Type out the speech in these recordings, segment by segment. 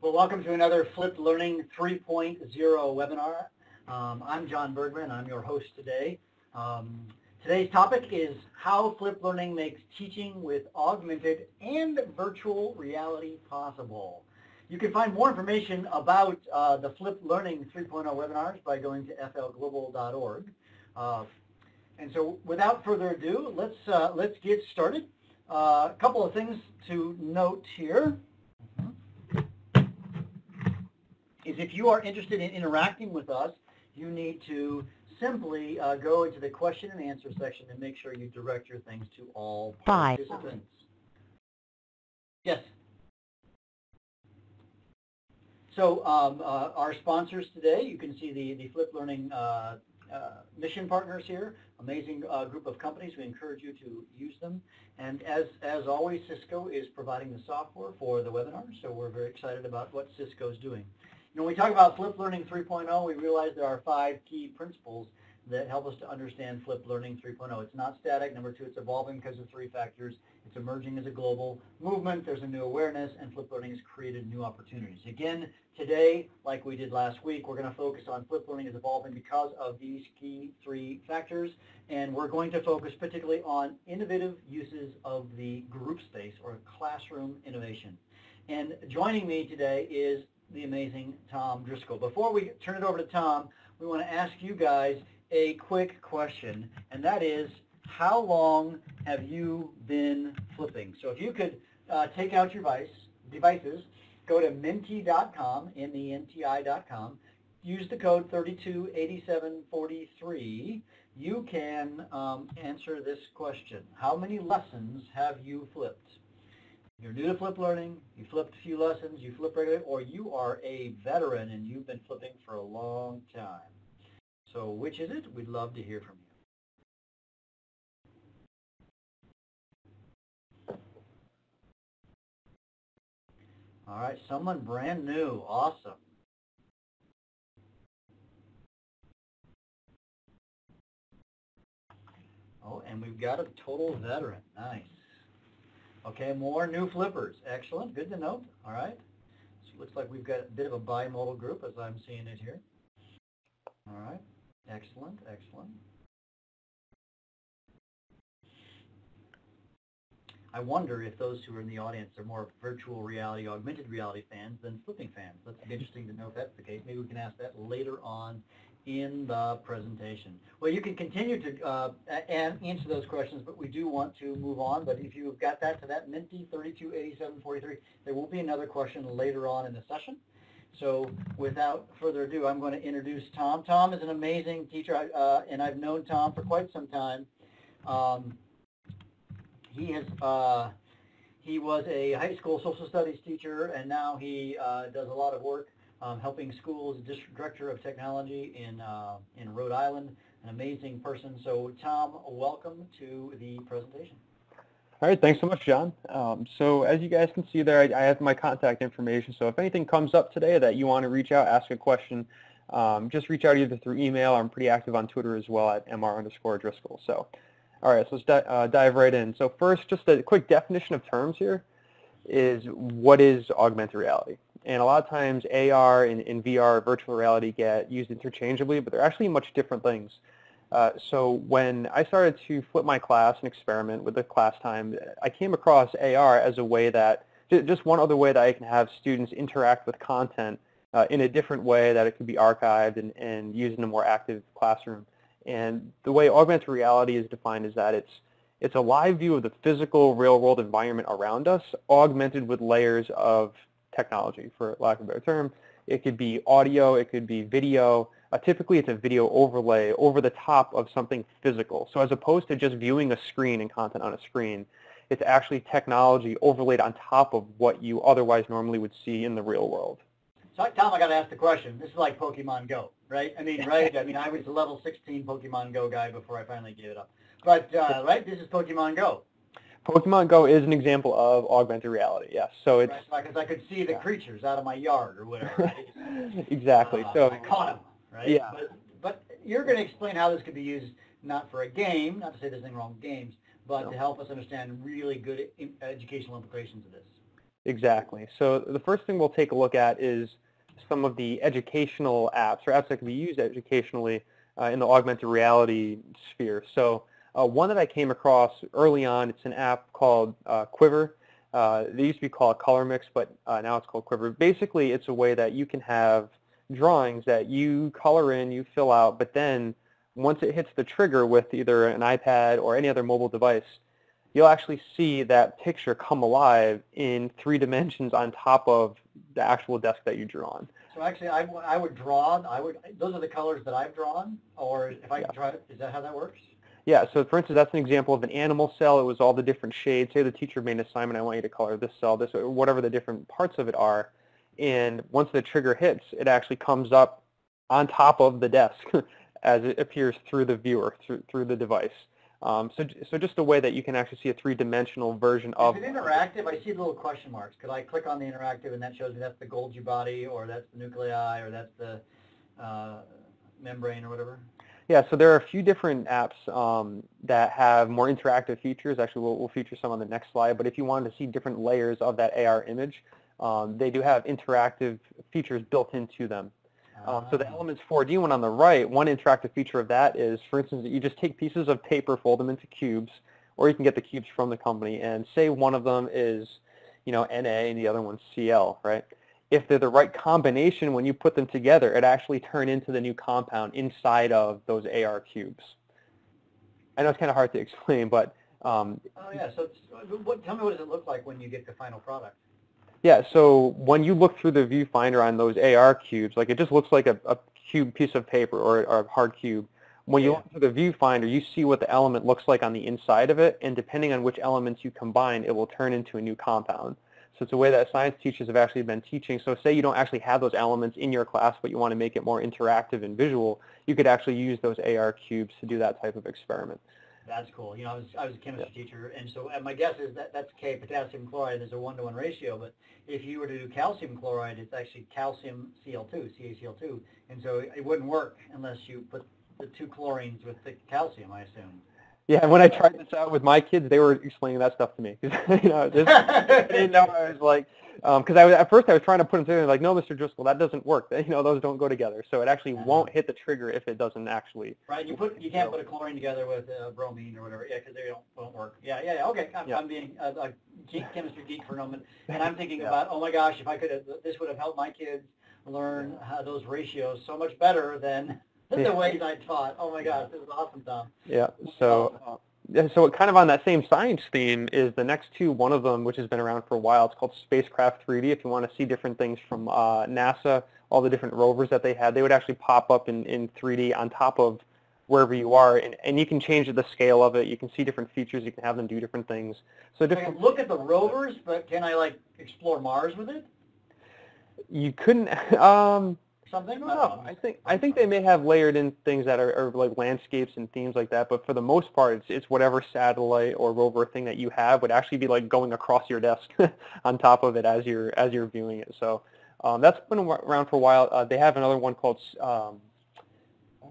Well, welcome to another Flipped Learning 3.0 webinar. I'm John Bergman. I'm your host today. Today's topic is how flipped learning makes teaching with augmented and virtual reality possible. You can find more information about the Flipped Learning 3.0 webinars by going to flglobal.org. And so without further ado, let's get started. A couple of things to note here is if you are interested in interacting with us, you need to simply go into the question and answer section and make sure you direct your things to all participants. Yes. So our sponsors today, you can see the Flipped Learning mission partners here, amazing group of companies. We encourage you to use them. And as always, Cisco is providing the software for the webinar, so we're very excited about what Cisco is doing. You know, when we talk about Flipped Learning 3.0, we realize there are 5 key principles that help us to understand Flipped Learning 3.0. It's not static. Number 2, it's evolving because of 3 factors. It's emerging as a global movement. There's a new awareness, and Flipped Learning has created new opportunities. Again, today, like we did last week, we're going to focus on Flipped Learning is evolving because of these key 3 factors, and we're going to focus particularly on innovative uses of the group space or classroom innovation. And joining me today is the amazing Tom Driscoll. Before we turn it over to Tom, we want to ask you guys a quick question, and that is, how long have you been flipping? So if you could take out your devices, go to menti.com, menti.com, use the code 328743, you can answer this question. How many lessons have you flipped? You're new to Flipped Learning, you flipped a few lessons, you flip regularly, or you are a veteran and you've been flipping for a long time. So which is it? We'd love to hear from you. All right, someone brand new. Awesome. Oh, and we've got a total veteran. Nice. Okay, more new flippers. Excellent. Good to know. All right. So it looks like we've got a bit of a bimodal group as I'm seeing it here. All right. Excellent. Excellent. I wonder if those who are in the audience are more virtual reality, augmented reality fans than flipping fans. That's interesting to know if that's the case. Maybe we can ask that later on in the presentation. Well, you can continue to answer those questions, but we do want to move on. But if you've got that to that Menti 328743, there will be another question later on in the session. So without further ado, I'm going to introduce Tom. Tom is an amazing teacher, and I've known Tom for quite some time. He was a high school social studies teacher, and now he does a lot of work helping schools, district director of technology in Rhode Island, an amazing person. So Tom, welcome to the presentation. All right, thanks so much, John. So as you guys can see there, I have my contact information. So if anything comes up today that you want to reach out, ask a question, just reach out either through email. I'm pretty active on Twitter as well at mr_Driscoll. So, all right, so let's dive right in. So first, just a quick definition of terms here is what is augmented reality. And a lot of times AR and VR, virtual reality, get used interchangeably, but they're actually much different things. So when I started to flip my class and experiment with the class time, I came across AR as a way that, just one other way that I can have students interact with content in a different way, that it could be archived and used in a more active classroom. And the way augmented reality is defined is that it's a live view of the physical, real-world environment around us, augmented with layers of technology, for lack of a better term. It could be audio, it could be video. Typically, it's a video overlay over the top of something physical. So as opposed to just viewing a screen and content on a screen, it's actually technology overlaid on top of what you otherwise normally would see in the real world. So, Tom, I got to ask the question. This is like Pokemon Go, right? I mean, right? I mean, I was a level 16 Pokemon Go guy before I finally gave it up. But, right, this is Pokemon Go. Pokemon Go is an example of augmented reality, yes. So it's right, because I could see the creatures out of my yard or whatever. Right? Exactly. So I caught them, right? Yeah. But you're going to explain how this could be used not for a game, not to say there's anything wrong with games, but to help us understand really good educational implications of this. Exactly. So the first thing we'll take a look at is some of the educational apps, or apps that can be used educationally in the augmented reality sphere. So one that I came across early on, it's an app called Quiver. They used to be called Color Mix, but now it's called Quiver. Basically, it's a way that you can have drawings that you color in, you fill out, but then once it hits the trigger with either an iPad or any other mobile device, you'll actually see that picture come alive in 3 dimensions on top of the actual desk that you drew on. So actually, I would draw. Those are the colors that I've drawn, or if I could try, is that how that works? Yeah, so for instance, that's an example of an animal cell. It was all the different shades. Say the teacher made an assignment, I want you to color this cell, this, or whatever the different parts of it are. And once the trigger hits, it actually comes up on top of the desk as it appears through the viewer, through the device. So just a way that you can actually see a 3-dimensional version of... Is it interactive? I see the little question marks. Could I click on the interactive and that shows me that's the Golgi body, or that's the nuclei, or that's the membrane, or whatever? Yeah, so there are a few different apps that have more interactive features. Actually, we'll feature some on the next slide. But if you wanted to see different layers of that AR image, they do have interactive features built into them. So the Elements 4D one on the right, one interactive feature of that is, for instance, you just take pieces of paper, fold them into cubes, or you can get the cubes from the company, and say one of them is, Na, and the other one's Cl, right? If they're the right combination, when you put them together, it actually turn into the new compound inside of those AR cubes. I know it's kind of hard to explain, but... oh, yeah. So tell me, what does it look like when you get the final product? Yeah, so when you look through the viewfinder on those AR cubes, like it just looks like a cube piece of paper or a hard cube. When you look through the viewfinder, you see what the element looks like on the inside of it, and depending on which elements you combine, it will turn into a new compound. So it's a way that science teachers have actually been teaching. So say you don't actually have those elements in your class, but you want to make it more interactive and visual, you could actually use those AR cubes to do that type of experiment. That's cool. I was a chemistry teacher, and so my guess is that's K, potassium chloride. There's a 1-to-1 ratio, but if you were to do calcium chloride, it's actually calcium Cl2, CaCl2, and so it wouldn't work unless you put the 2 chlorines with the calcium, I assume. Yeah, and when I tried this out with my kids, they were explaining that stuff to me. I didn't know. I was like, because at first I was trying to put them together, like, no, Mr. Driscoll, that doesn't work. Those don't go together. So it actually won't hit the trigger if it doesn't actually. Right. You can't put a chlorine together with bromine or whatever. Yeah, because they won't work. Yeah. Okay. I'm being a chemistry geek for a moment, and I'm thinking about, oh my gosh, if I could have, this would have helped my kids learn how those ratios so much better than the ways I taught. Oh my gosh, this is awesome, Tom. Yeah. So kind of on that same science theme is the next two. One of them, which has been around for a while, it's called Spacecraft 3D. If you want to see different things from NASA, all the different rovers that they had, they would actually pop up in 3D on top of wherever you are, and you can change the scale of it. You can see different features. You can have them do different things. So I can look at the rovers, but can I explore Mars with it? You couldn't. Something? No, I think they may have layered in things that are like landscapes and themes like that, but for the most part, it's whatever satellite or rover thing that you have would actually be like going across your desk on top of it as you're viewing it. So that's been around for a while. They have another one called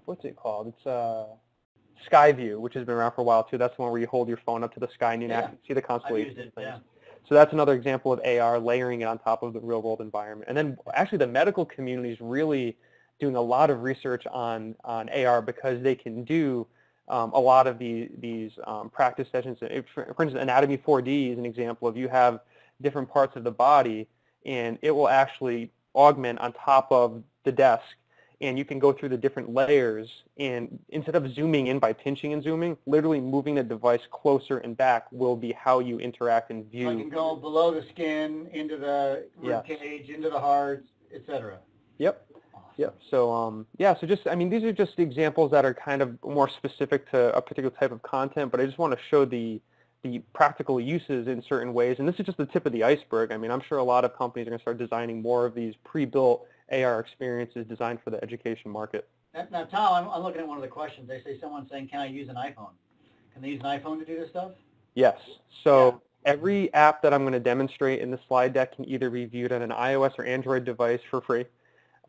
what's it called? It's Skyview, which has been around for a while too. That's the one where you hold your phone up to the sky and you can actually see the constellations and things. So that's another example of AR layering it on top of the real-world environment. And then actually the medical community is really doing a lot of research on AR because they can do a lot of these practice sessions. For instance, Anatomy 4D is an example of you have different parts of the body, and it will actually augment on top of the desk, and you can go through the different layers, and instead of zooming in by pinching and zooming, literally moving the device closer and back will be how you interact and view. I can go below the skin, into the rib cage, into the heart, etc. Yep. Awesome. Yep. So so just, these are just examples that are kind of more specific to a particular type of content, but I just want to show the practical uses in certain ways, and this is just the tip of the iceberg. I'm sure a lot of companies are going to start designing more of these pre-built AR experiences designed for the education market. Now, Tom, I'm looking at one of the questions. They say someone's saying, can I use an iPhone? Can they use an iPhone to do this stuff? Yes. So every app that I'm going to demonstrate in the slide deck can either be viewed on an iOS or Android device for free,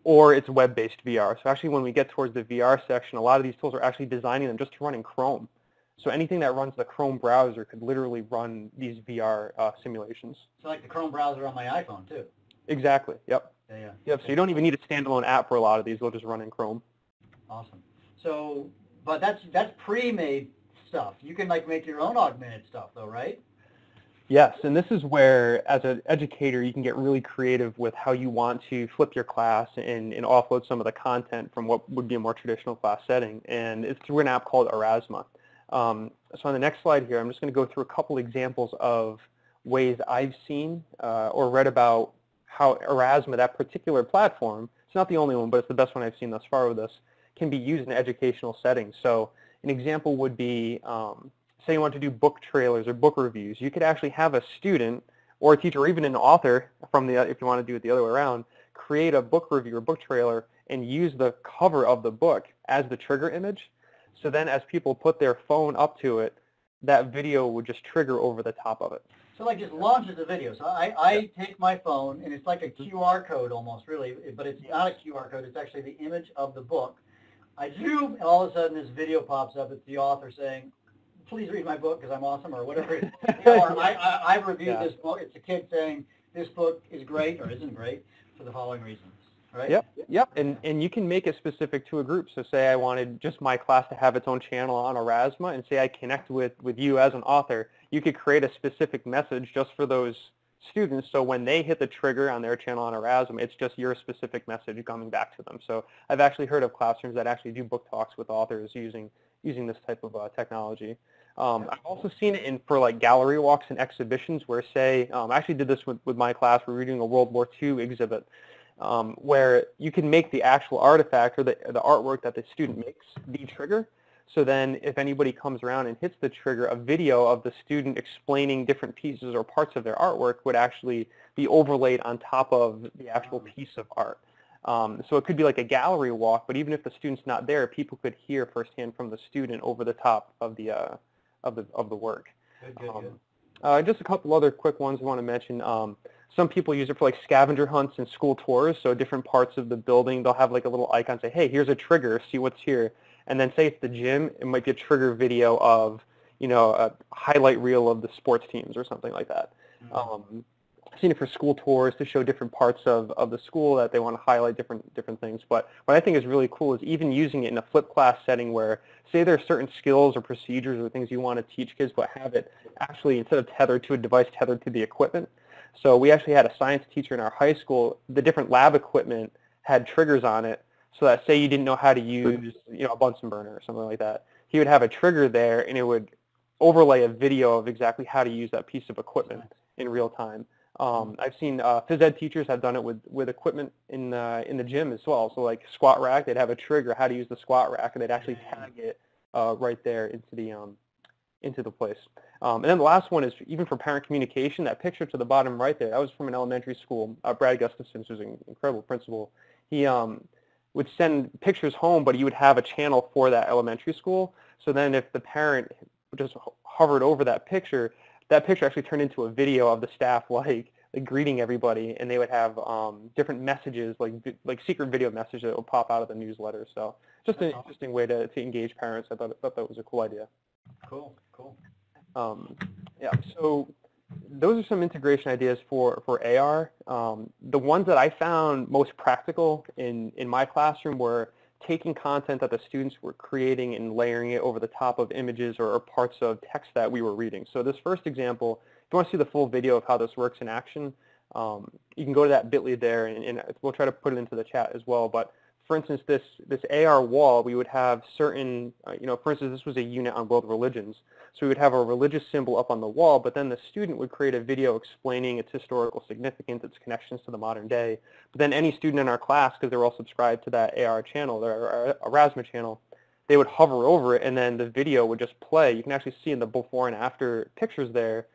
or it's web-based VR. So actually when we get towards the VR section, a lot of these tools are actually designing them just to run in Chrome. So anything that runs the Chrome browser could literally run these VR simulations. So like the Chrome browser on my iPhone too. Exactly. Yep. Yeah. Yep. So you don't even need a standalone app for a lot of these. They'll just run in Chrome. Awesome. So, but that's pre-made stuff. You can like make your own augmented stuff though, right? Yes, and this is where, as an educator, you can get really creative with how you want to flip your class and offload some of the content from what would be a more traditional class setting. And it's through an app called Aurasma. So on the next slide here, I'm just going to go through a couple examples of ways I've seen or read about how Aurasma, that particular platform, it's not the only one, but it's the best one I've seen thus far with this, can be used in educational settings. So an example would be, say you want to do book trailers or book reviews. You could actually have a student or a teacher or even an author from the, if you want to do it the other way around, create a book review or book trailer and use the cover of the book as the trigger image. So then as people put their phone up to it, that video would just trigger over the top of it. So like just launches a video. So I take my phone and it's like a QR code almost really, but it's not a QR code. It's actually the image of the book. I zoom and all of a sudden this video pops up. It's the author saying, please read my book because I'm awesome or whatever. Or I reviewed this book. It's a kid saying this book is great or isn't great for the following reasons. Right? Yep. And you can make it specific to a group. So say I wanted just my class to have its own channel on Aurasma and say I connect with you as an author. You could create a specific message just for those students. So when they hit the trigger on their channel on Aurasma, it's just your specific message coming back to them. So I've actually heard of classrooms that actually do book talks with authors using this type of technology. I've also seen it for like gallery walks and exhibitions where say, I actually did this with my class. We were doing a World War II exhibit where you can make the actual artifact or the artwork that the student makes the trigger. So then if anybody comes around and hits the trigger, a video of the student explaining different pieces or parts of their artwork would actually be overlaid on top of the actual piece of art. So it could be like a gallery walk, but even if the student's not there, people could hear firsthand from the student over the top of the work. Good. Just a couple other quick ones I want to mention. Some people use it for like scavenger hunts and school tours. So different parts of the building, they'll have like a little icon say, hey, here's a trigger, see what's here. And then say it's the gym, it might be a trigger video of, a highlight reel of the sports teams or something like that. I've seen it for school tours to show different parts of the school that they want to highlight different things. But what I think is really cool is even using it in a flipped class setting where, say there are certain skills or procedures or things you want to teach kids, but have it actually, instead of tethered to a device, tethered to the equipment. So we actually had a science teacher in our high school. The different lab equipment had triggers on it, so that say you didn't know how to use a Bunsen burner or something like that. He would have a trigger there, and it would overlay a video of exactly how to use that piece of equipment in real time. I've seen phys ed teachers have done it with equipment in the gym as well. So like squat rack, they'd have a trigger how to use the squat rack, and they'd actually tag it right there into the place. And then the last one is even for parent communication. That picture to the bottom right there, that was from an elementary school. Brad Gustafson, who's an incredible principal. He would send pictures home, but he would have a channel for that elementary school. So then if the parent just hovered over that picture actually turned into a video of the staff like greeting everybody, and they would have different messages, like secret video messages that would pop out of the newsletter. So just an interesting way to engage parents. I thought that was a cool idea. Cool. Yeah, so those are some integration ideas for AR. The ones that I found most practical in my classroom were taking content that the students were creating and layering it over the top of images or parts of text that we were reading. So this first example, if you want to see the full video of how this works in action, you can go to that bit.ly there, and we'll try to put it into the chat as well. But for instance, this AR wall, we would have certain, for instance, this was a unit on world religions. So we would have a religious symbol up on the wall, but then the student would create a video explaining its historical significance, its connections to the modern day. But then any student in our class, because they're all subscribed to that AR channel, their Aurasma channel, they would hover over it, and then the video would just play. You can actually see in the before and after pictures there,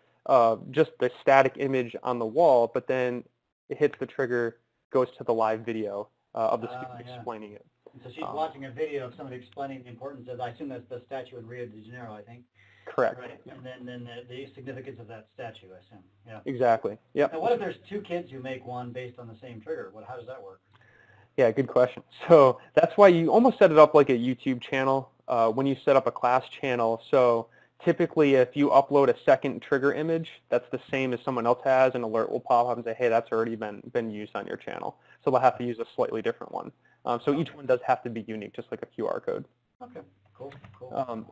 just the static image on the wall, but then it hits the trigger, goes to the live video of the student explaining it. So she's watching a video of somebody explaining the importance of, I assume that's the statue in Rio de Janeiro, I think. Correct. Right. And then the significance of that statue, I assume. Yeah. Exactly. Yep. Now, what if there's two kids who make one based on the same trigger? How does that work? Yeah, good question. So that's why you almost set it up like a YouTube channel. when you set up a class channel. So typically, if you upload a second trigger image, that's the same as someone else has, an alert will pop up and say, hey, that's already been used on your channel. So they'll have to use a slightly different one. So each one does have to be unique, just like a QR code. Okay, cool.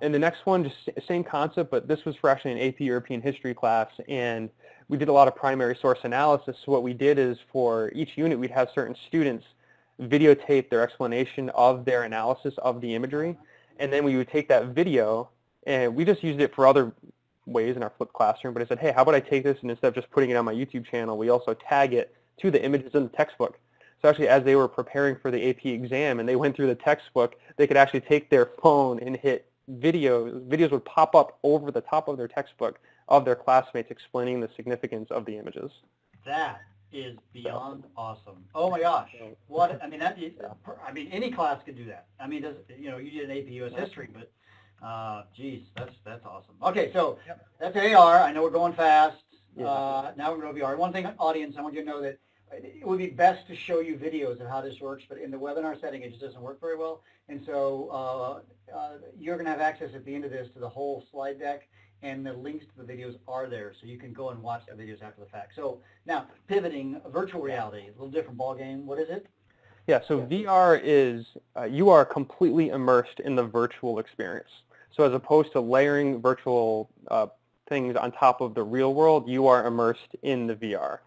And the next one, just same concept, but this was for actually an AP European history class, and we did a lot of primary source analysis. So what we did is for each unit, we'd have certain students videotape their explanation of their analysis of the imagery, and then we would take that video, and we just used it for other ways in our flipped classroom, but I said, hey, how about I take this, and instead of just putting it on my YouTube channel, we also tag it to the images in the textbook. So actually, as they were preparing for the AP exam and they went through the textbook, they could actually take their phone and hit videos. Videos would pop up over the top of their textbook of their classmates explaining the significance of the images. That is beyond awesome. Oh my gosh! What I mean, any class could do that. I mean, you did an AP US history, but geez, that's awesome. Okay, so that's AR. I know we're going fast. Now we're going to VR. One thing, audience, I want you to know that it would be best to show you videos of how this works, but in the webinar setting, it just doesn't work very well. And so you're going to have access at the end of this to the whole slide deck, and the links to the videos are there, so you can go and watch the videos after the fact. So now, pivoting, virtual reality, a little different ball game. What is it? Yeah, so VR is, you are completely immersed in the virtual experience. So as opposed to layering virtual things on top of the real world, you are immersed in the VR.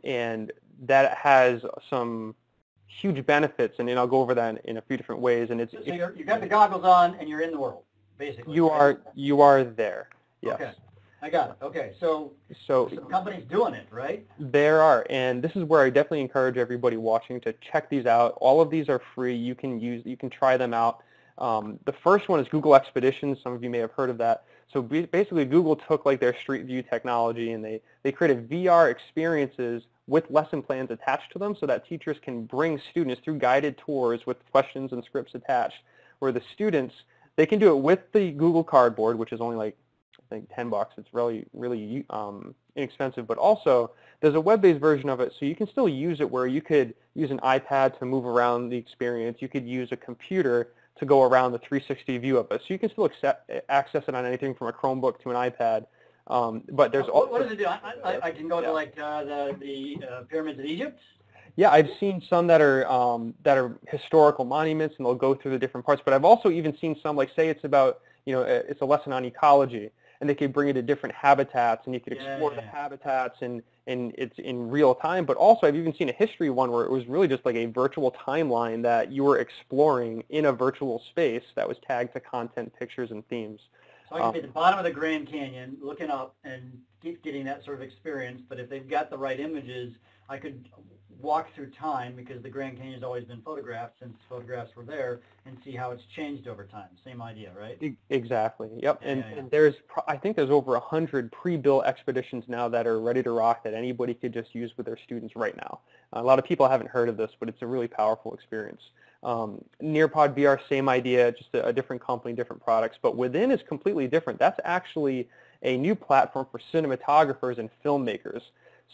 And that has some huge benefits, and I'll go over that in a few different ways. And so you got the goggles on, and you're in the world, basically. You are there. Yes. Okay, I got it. Okay, so some companies doing it, right? There are, and this is where I definitely encourage everybody watching to check these out. All of these are free. You can try them out. The first one is Google Expeditions. Some of you may have heard of that. So basically, Google took like their Street View technology, and they created VR experiences with lesson plans attached to them so that teachers can bring students through guided tours with questions and scripts attached, where the students, they can do it with the Google Cardboard, which is only like, I think, $10. It's really inexpensive, but also there's a web-based version of it, so you can still use it where you could use an iPad to move around the experience. You could use a computer to go around the 360 view of it. So you can still access it on anything from a Chromebook to an iPad. But there's also, what does it do? I can go to like the pyramids of Egypt? Yeah, I've seen some that are historical monuments, and they'll go through the different parts. But I've also even seen some, like say it's about, it's a lesson on ecology, and they could bring you to different habitats, and you could explore the habitats, and it's in real time. But also, I've even seen a history one where it was really just like a virtual timeline that you were exploring in a virtual space that was tagged to content, pictures, and themes. So I can be at the bottom of the Grand Canyon, looking up and getting that sort of experience. But if they've got the right images, I could walk through time, because the Grand Canyon has always been photographed since photographs were there, and see how it's changed over time. Same idea, right? Exactly. Yep. And I think there's over 100 pre-built expeditions now that are ready to rock that anybody could just use with their students right now. A lot of people haven't heard of this, but it's a really powerful experience. Nearpod VR, same idea, just a different company, different products, but within is completely different. That's actually a new platform for cinematographers and filmmakers.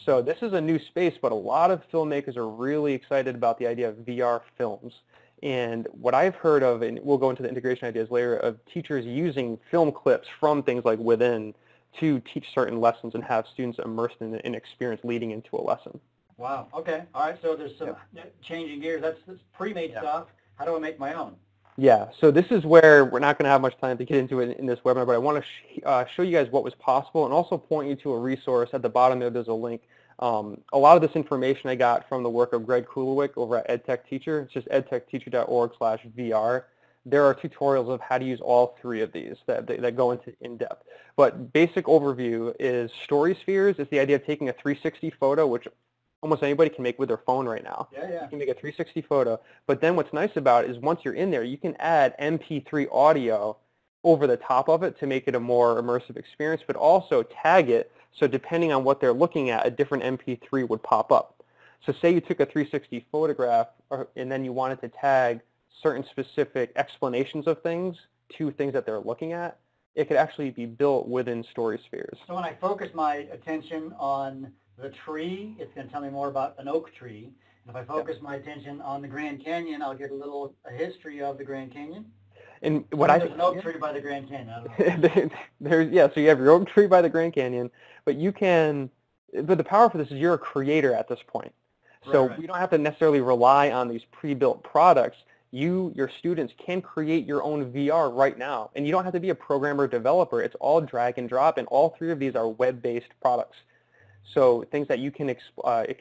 So this is a new space, but a lot of filmmakers are really excited about the idea of VR films. And what I've heard of, and we'll go into the integration ideas later, of teachers using film clips from things like Within to teach certain lessons and have students immersed in an experience leading into a lesson. Wow. Okay. All right. So there's some changing gears. That's pre-made stuff. How do I make my own? Yeah. So this is where we're not going to have much time to get into it in this webinar, but I want to show you guys what was possible and also point you to a resource. At the bottom there, there's a link. A lot of this information I got from the work of Greg Kulowick over at EdTech Teacher. It's just edtechteacher.org/VR. There are tutorials of how to use all three of these that go into in-depth. But basic overview is story spheres. It's the idea of taking a 360 photo, which almost anybody can make with their phone right now. You can make a 360 photo. But then what's nice about it is once you're in there, you can add MP3 audio over the top of it to make it a more immersive experience, but also tag it. So depending on what they're looking at, a different MP3 would pop up. So say you took a 360 photograph and then you wanted to tag certain specific explanations of things to things that they're looking at, it could actually be built within story spheres. So when I focus my attention on the tree, it's going to tell me more about an oak tree. And if I focus my attention on the Grand Canyon, I'll get a history of the Grand Canyon. And what I there's an oak tree by the Grand Canyon. I don't know. So you have your oak tree by the Grand Canyon, but the power for this is you're a creator at this point. So Right. we don't have to necessarily rely on these pre-built products. Your students can create your own VR right now, and you don't have to be a programmer or developer. It's all drag and drop, and all three of these are web-based products. So things that it can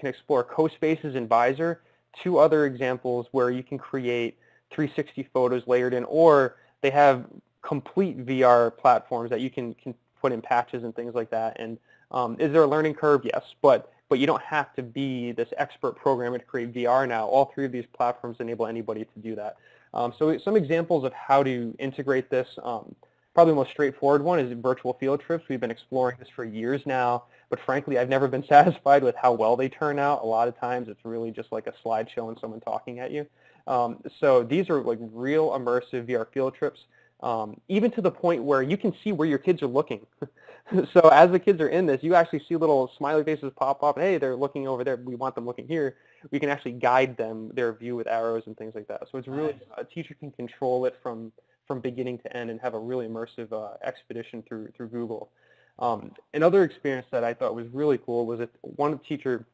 explore CoSpaces and Visor, two other examples where you can create 360 photos layered in, or they have complete VR platforms that you can put in patches and things like that. And is there a learning curve? Yes, but you don't have to be this expert programmer to create VR now. All three of these platforms enable anybody to do that. So some examples of how to integrate this, probably the most straightforward one is virtual field trips. We've been exploring this for years now, but frankly, I've never been satisfied with how well they turn out. A lot of times it's really just like a slideshow and someone talking at you. So these are like real immersive VR field trips, even to the point where you can see where your kids are looking. So as the kids are in this, you actually see little smiley faces pop up. Hey, they're looking over there. We want them looking here. We can actually guide their view with arrows and things like that. So it's really, a teacher can control it from beginning to end and have a really immersive expedition through Google. Another experience that I thought was really cool was that one teacher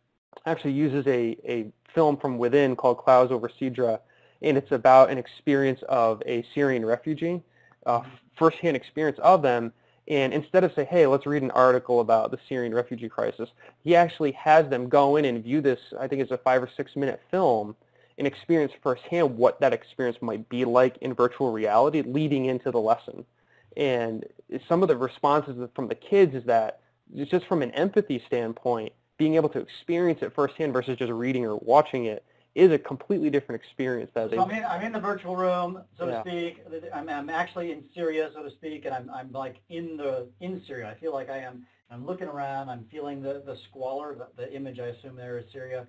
actually uses a film from within called Clouds Over Sidra, and it's about an experience of a Syrian refugee, firsthand experience of them. And instead of say, hey, let's read an article about the Syrian refugee crisis, he actually has them go in and view this, I think it's a 5 or 6 minute film, and experience firsthand what that experience might be like in virtual reality leading into the lesson. And some of the responses from the kids is that, just from an empathy standpoint, being able to experience it firsthand versus just reading or watching it is a completely different experience. So I'm in the virtual room, so to speak. I'm actually in Syria, so to speak, and I'm like in Syria. I feel like I'm looking around. I'm feeling the squalor, the image I assume there is Syria,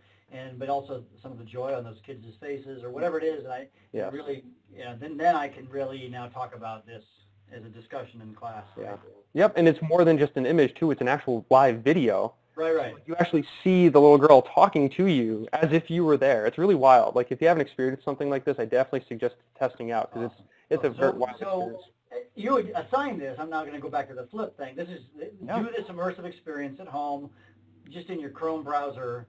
but also some of the joy on those kids' faces or whatever it is. And really, then I can really now talk about this as a discussion in class. Yeah. Right? Yep, and it's more than just an image too. It's an actual live video. Right. You actually see the little girl talking to you as if you were there. It's really wild. Like if you haven't experienced something like this, I definitely suggest testing out because it's a very wild experience. You would assign this. I'm now going to go back to the flip thing. Do this immersive experience at home, just in your Chrome browser,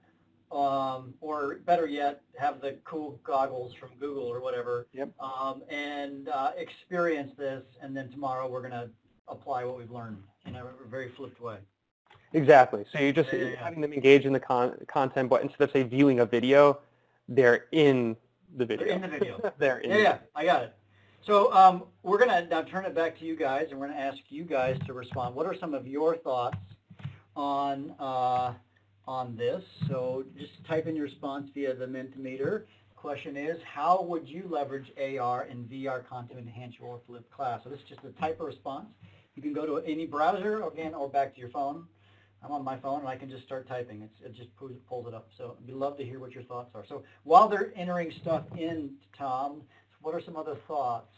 or better yet, have the cool goggles from Google or whatever, and experience this. And then tomorrow we're going to apply what we've learned in a very flipped way. Exactly. So you're just having them engage in the content, but instead of, say, viewing a video, they're in the video. They're in the video. They're in I got it. So we're going to now turn it back to you guys, and we're going to ask you guys to respond. What are some of your thoughts on this? So just type in your response via the Mentimeter. Question is, how would you leverage AR and VR content to enhance your flipped class? So this is just a type of response. You can go to any browser, again, or back to your phone. I'm on my phone, and I can just start typing. It just pulls it up. So we'd love to hear what your thoughts are. So while they're entering stuff in, Tom, what are some other thoughts?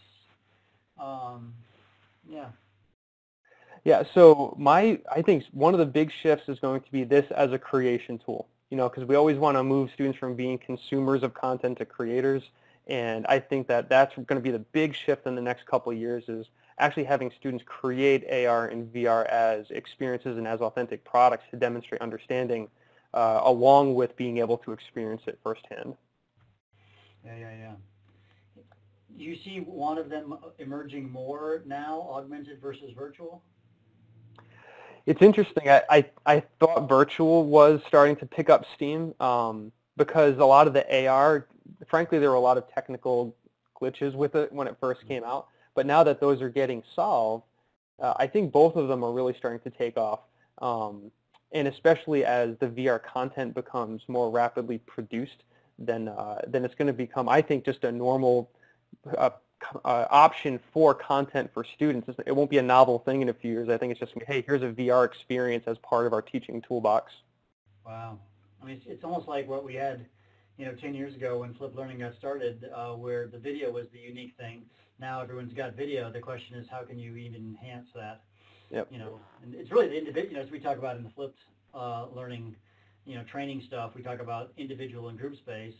So I think one of the big shifts is going to be this as a creation tool, because we always want to move students from being consumers of content to creators. And I think that that's going to be the big shift in the next couple of years is actually having students create AR and VR as experiences and as authentic products to demonstrate understanding, along with being able to experience it firsthand. Yeah. Do you see one of them emerging more now, augmented versus virtual? It's interesting. I thought virtual was starting to pick up steam because a lot of the AR, frankly, there were a lot of technical glitches with it when it first came out. But now that those are getting solved, I think both of them are really starting to take off. And especially as the VR content becomes more rapidly produced, then it's going to become, I think, just a normal option for content for students. It won't be a novel thing in a few years. I think it's just, hey, here's a VR experience as part of our teaching toolbox. Wow. I mean, it's almost like what we had, 10 years ago when flipped learning got started, where the video was the unique thing. Now everyone's got video. The question is, how can you even enhance that? Yep. And it's really the individual, as we talk about in the flipped learning, training stuff, we talk about individual and group space.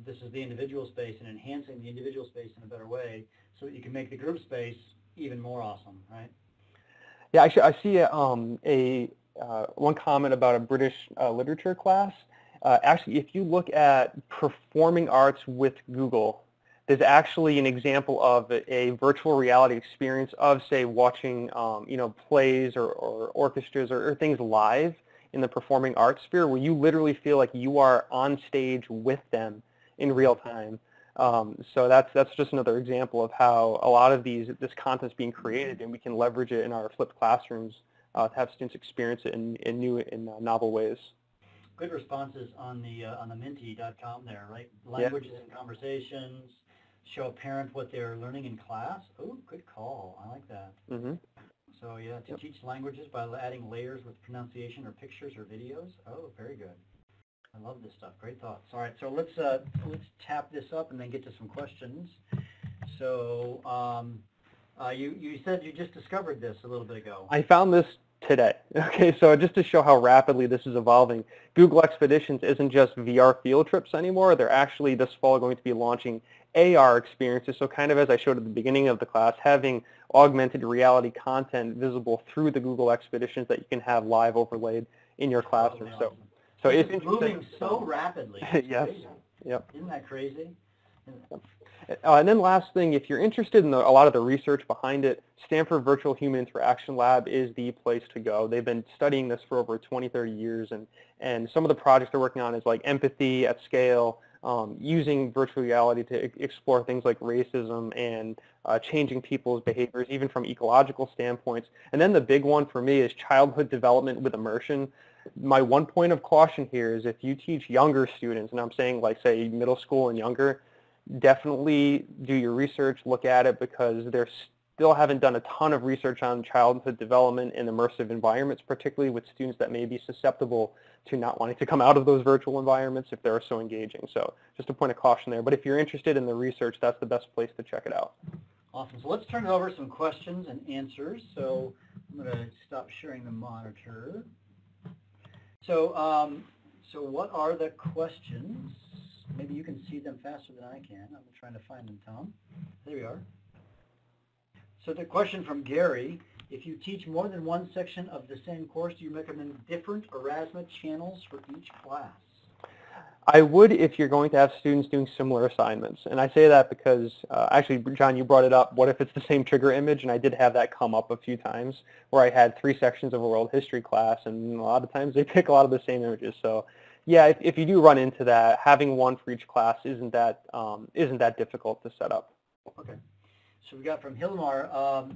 This is the individual space and enhancing the individual space in a better way so that you can make the group space even more awesome, right? Yeah, actually, I see one comment about a British literature class. Actually, if you look at performing arts with Google, there's actually an example of a virtual reality experience of, say, watching plays or orchestras or things live in the performing arts sphere, where you literally feel like you are on stage with them in real time. So that's just another example of how a lot of this content is being created, and we can leverage it in our flipped classrooms to have students experience it in new and novel ways. Good responses on the Minty.com there, right? Languages and conversations, show a parent what they're learning in class. Oh, good call. I like that. Mm-hmm. So yeah, to teach languages by adding layers with pronunciation or pictures or videos. Oh, very good. I love this stuff. Great thoughts. All right, so let's tap this up and then get to some questions. So you said you just discovered this a little bit ago. I found this today. Okay, so just to show how rapidly this is evolving, Google Expeditions isn't just VR field trips anymore. They're actually this fall going to be launching AR experiences. So kind of as I showed at the beginning of the class, having augmented reality content visible through the Google Expeditions that you can have live overlaid in your classroom. Awesome. So it's moving so rapidly. Yes. Crazy. Yep. Isn't that crazy? Yep. And then last thing, if you're interested in a lot of the research behind it, Stanford Virtual Human Interaction Lab is the place to go. They've been studying this for over 20, 30 years, and some of the projects they're working on is like empathy at scale, using virtual reality to explore things like racism and changing people's behaviors, even from ecological standpoints. And then the big one for me is childhood development with immersion. My one point of caution here is if you teach younger students, and I'm saying like say middle school and younger, definitely do your research, look at it, because they still haven't done a ton of research on childhood development in immersive environments, particularly with students that may be susceptible to not wanting to come out of those virtual environments if they're so engaging. So just a point of caution there. But if you're interested in the research, that's the best place to check it out. Awesome. So let's turn it over to some questions and answers. So I'm going to stop sharing the monitor. So, so what are the questions? Maybe you can see them faster than I can. I'm trying to find them, Tom. There we are. So the question from Gary, if you teach more than one section of the same course, do you recommend different Aurasma channels for each class? I would if you're going to have students doing similar assignments. And I say that because, actually, John, you brought it up. What if it's the same trigger image? And I did have that come up a few times where I had 3 sections of a world history class, and a lot of times they pick a lot of the same images. So yeah, if you do run into that, having one for each class isn't that difficult to set up. Okay. So we got from Hilmar,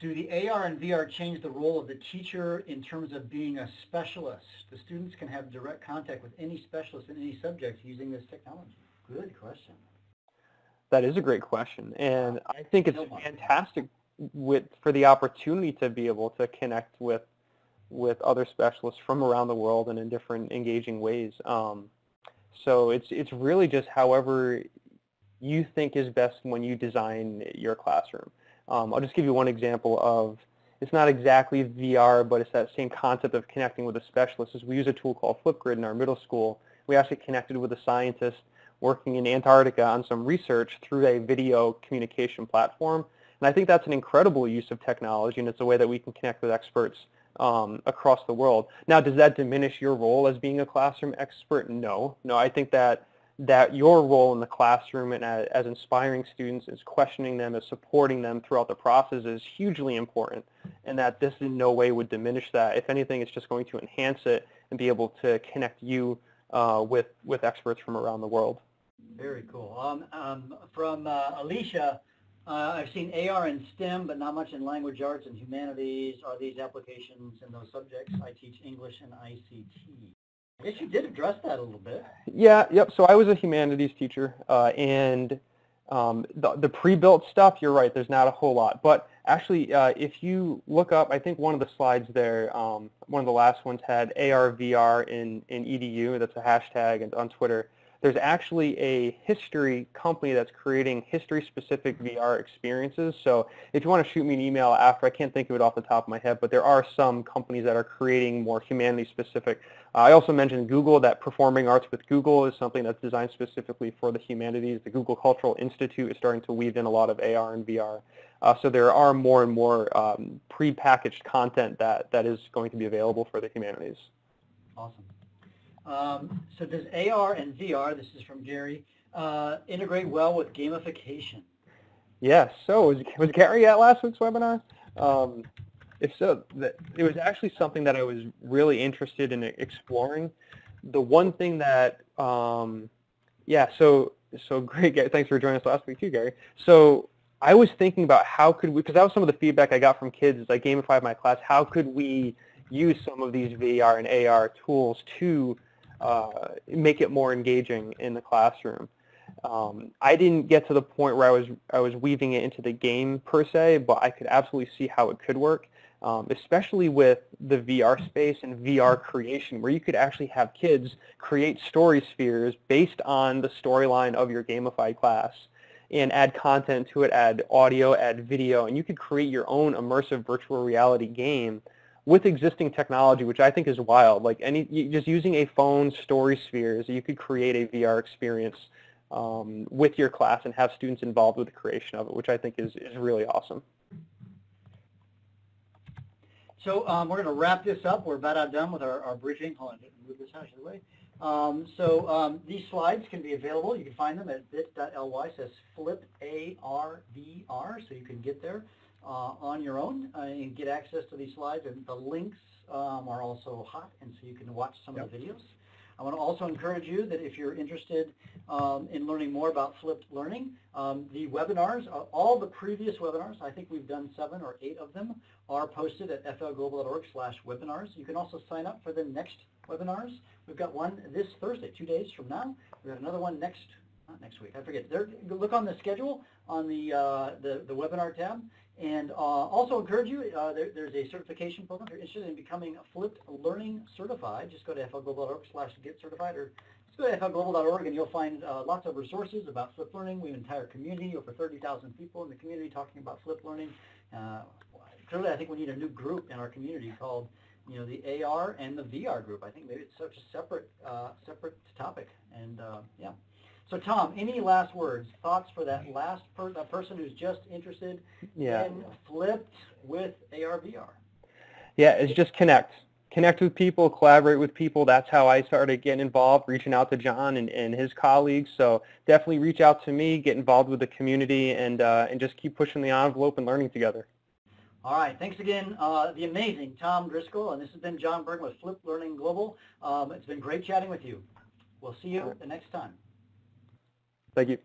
do the AR and VR change the role of the teacher in terms of being a specialist? The students can have direct contact with any specialist in any subject using this technology. Good question. That is a great question, and I think it's fantastic for the opportunity to be able to connect with other specialists from around the world and in different engaging ways. So it's really just however you think is best when you design your classroom. I'll just give you one example of, it's not exactly VR, but it's that same concept of connecting with a specialist. Is we use a tool called Flipgrid in our middle school. We actually connected with a scientist working in Antarctica on some research through a video communication platform. And I think that's an incredible use of technology, and it's a way that we can connect with experts across the world. Now, does that diminish your role as being a classroom expert? No. No, I think that your role in the classroom and as inspiring students, as questioning them, as supporting them throughout the process is hugely important, and that this in no way would diminish that. If anything, it's just going to enhance it and be able to connect you with experts from around the world. Very cool. From Alicia, I've seen AR in STEM, but not much in language arts and humanities. Are these applications in those subjects? I teach English and ICT. I guess you did address that a little bit. Yeah, yep. So I was a humanities teacher, and the pre-built stuff, you're right, there's not a whole lot. But actually, if you look up, I think one of the slides there, one of the last ones had AR, VR in EDU. That's a hashtag on Twitter. there's actually a history company that's creating history-specific VR experiences. So if you want to shoot me an email after, I can't think of it off the top of my head, but there are some companies that are creating more humanity-specific. I also mentioned Google, that Performing Arts with Google is something that's designed specifically for the humanities. The Google Cultural Institute is starting to weave in a lot of AR and VR. So there are more and more pre-packaged content that is going to be available for the humanities. Awesome. So does AR and VR, this is from Gary, integrate well with gamification? Yes. So was Gary at last week's webinar? If so, it was actually something that I was really interested in exploring. The one thing that, yeah, so great, Gary. Thanks for joining us last week too, Gary. So I was thinking about how could we, because that was some of the feedback I got from kids as I gamified my class, how could we use some of these VR and AR tools to make it more engaging in the classroom. I didn't get to the point where I was weaving it into the game per se, but I could absolutely see how it could work, especially with the VR space and VR creation, where you could actually have kids create story spheres based on the storyline of your gamified class and add content to it, add audio, add video, and you could create your own immersive virtual reality game with existing technology, which I think is wild. Like just using a phone story spheres, you could create a VR experience with your class and have students involved with the creation of it, which I think is really awesome. So we're going to wrap this up. We're about done with our briefing. Hold on, move this out of the way. These slides can be available. You can find them at bit.ly, says flip ARVR, so you can get there on your own and get access to these slides. And the links are also hot, and so you can watch some of the videos. I want to also encourage you that if you're interested in learning more about flipped learning, the webinars, all the previous webinars, I think we've done 7 or 8 of them, are posted at flglobal.org/webinars. You can also sign up for the next webinars. We've got one this Thursday, 2 days from now. We've got another one not next week, I forget. Look on the schedule on the webinar tab. And also encourage you, there's a certification program. If you're interested in becoming Flipped Learning Certified, just go to flglobal.org/get-certified, or just go to flglobal.org and you'll find lots of resources about flipped learning. We have an entire community, over 30,000 people in the community talking about flipped learning. Clearly, I think we need a new group in our community called, the AR and the VR group. I think maybe it's such a separate topic. And yeah. So Tom, any last words, thoughts for that last person who's just interested in flipped with AR/VR? Yeah, it's just connect with people, collaborate with people. That's how I started getting involved, reaching out to John and his colleagues. So definitely reach out to me, get involved with the community, and just keep pushing the envelope and learning together. All right, thanks again, the amazing Tom Driscoll, and this has been John Bergen with Flipped Learning Global. It's been great chatting with you. We'll see you the next time. Thank you.